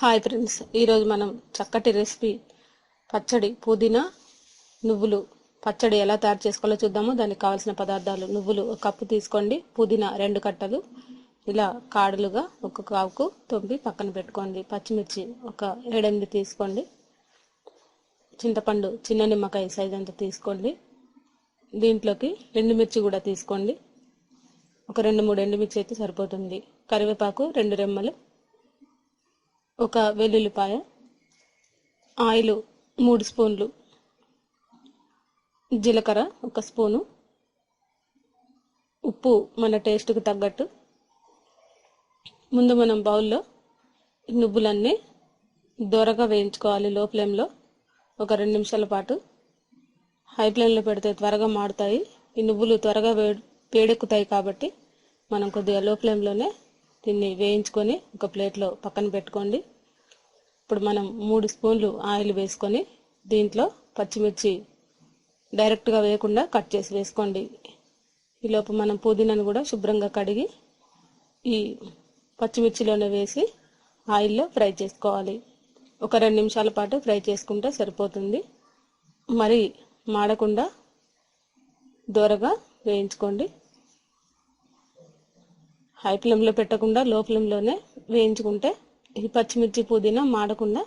Hi friends, ఈరోజు మనం చక్కటి రెసిపీ పచ్చడి పుదీనా నువ్వులు పచ్చడి ఎలా తయారు చేసుకోవాలో చూద్దాము. దానికి కావాల్సిన పదార్థాలు: నువ్వులు 1 కప్పు తీసుకోండి, పుదీనా 2 కట్టలు ఇలా కాడలుగా ఒక్కొక్క ఆకు తొంపి పక్కన పెట్టుకోండి, పచ్చిమిర్చి ఒక 7-8 తీసుకోండి, చింతపండు చిన్న నిమ్మకాయ సైజ్ అంత తీసుకోండి, దీంట్లోకి ఎండుమిర్చి కూడా తీసుకోండి, ఒక 2-3 ఎండుమిర్చి అయితే సరిపోతుంది, కరివేపాకు 2 రెమ్మలు, ఒక వెల్లుల్లిపాయ, ఆయిల్ 3 స్పూన్లు, జీలకర్ర 1 స్పూను, ఉప్పు మన టేస్ట్కి తగ్గట్టు. ముందు మనం బౌల్లో నువ్వులన్నీ దోరగా వేయించుకోవాలి. లో ఫ్లేమ్లో ఒక 2 నిమిషాల పాటు. హై ఫ్లేమ్లో పెడితే త్వరగా మాడుతాయి. ఈ నువ్వులు త్వరగా వేడెక్కుతాయి కాబట్టి మనం కొద్దిగా లో ఫ్లేమ్లోనే దీన్ని వేయించుకొని ఒక ప్లేట్లో పక్కన పెట్టుకోండి. ఇప్పుడు మనం 3 స్పూన్లు ఆయిల్ వేసుకొని దీంట్లో పచ్చిమిర్చి డైరెక్ట్గా వేయకుండా కట్ చేసి వేసుకోండి. ఈలోపు మనం పుదీనాను కూడా శుభ్రంగా కడిగి ఈ పచ్చిమిర్చిలోనే వేసి ఆయిల్లో ఫ్రై చేసుకోవాలి. ఒక 2 నిమిషాల పాటు ఫ్రై చేసుకుంటే సరిపోతుంది. మరి మాడకుండా దోరగా వేయించుకోండి. హై ఫ్లేమ్లో పెట్టకుండా లో ఫ్లేమ్లోనే వేయించుకుంటే ఈ పచ్చిమిర్చి పుదీనా మాడకుండా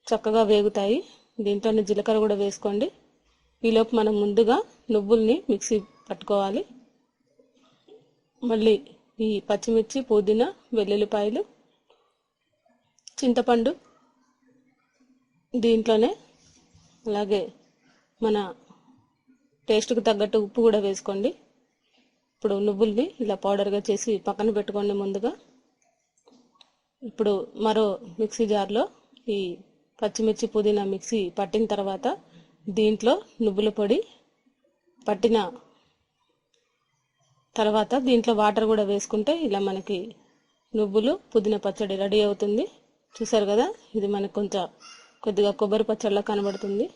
చక్కగా వేగుతాయి. దీంట్లోనే జీలకర్ర కూడా వేసుకోండి. ఈలోపు మనం ముందుగా నువ్వుల్ని మిక్సీ పట్టుకోవాలి. మళ్ళీ ఈ పచ్చిమిర్చి పుదీనా వెల్లుల్లిపాయలు చింతపండు దీంట్లోనే, అలాగే మన టేస్ట్కి తగ్గట్టు ఉప్పు కూడా వేసుకోండి. ఇప్పుడు నువ్వుల్ని ఇలా పౌడర్గా చేసి పక్కన పెట్టుకోండి ముందుగా. ఇప్పుడు మరో మిక్సీ జార్లో ఈ పచ్చిమిర్చి పుదీనా మిక్సీ పట్టిన తర్వాత దీంట్లో నువ్వుల పొడి పట్టిన తర్వాత దీంట్లో వాటర్ కూడా వేసుకుంటే ఇలా మనకి నువ్వులు పుదీనా పచ్చడి రెడీ అవుతుంది. చూసారు కదా, ఇది మనకు కొద్దిగా కొబ్బరి పచ్చడిలా కనబడుతుంది.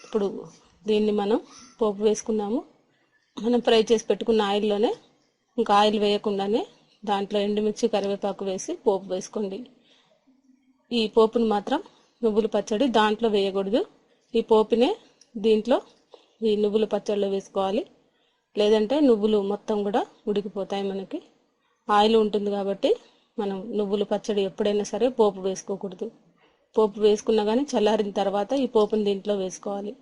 ఇప్పుడు దీన్ని మనం పోపు వేసుకున్నాము. మనం ఫ్రై చేసి పెట్టుకున్న ఆయిల్లోనే, ఇంకా ఆయిల్ వేయకుండానే దాంట్లో ఎండుమిర్చి కరివేపాకు వేసి పోపు వేసుకోండి. ఈ పోపును మాత్రం నువ్వుల పచ్చడి దాంట్లో వేయకూడదు. ఈ పోపునే దీంట్లో ఈ నువ్వుల పచ్చడిలో వేసుకోవాలి. లేదంటే నువ్వులు మొత్తం కూడా ఉడికిపోతాయి. మనకి ఆయిల్ ఉంటుంది కాబట్టి మనం నువ్వుల పచ్చడి ఎప్పుడైనా సరే పోపు వేసుకోకూడదు. పోపు వేసుకున్నా కానీ చల్లారిన తర్వాత ఈ పోపుని దీంట్లో వేసుకోవాలి.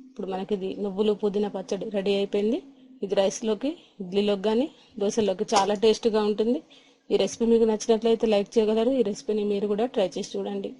ఇప్పుడు మనకి ఇది నువ్వులు పుదీనా పచ్చడి రెడీ అయిపోయింది. ఇది రైస్లోకి, ఇడ్లీలోకి కానీ దోశలోకి చాలా టేస్ట్గా ఉంటుంది. ఈ రెసిపీ మీకు నచ్చినట్లయితే లైక్ చేయగలరు. ఈ రెసిపీని మీరు కూడా ట్రై చేసి చూడండి.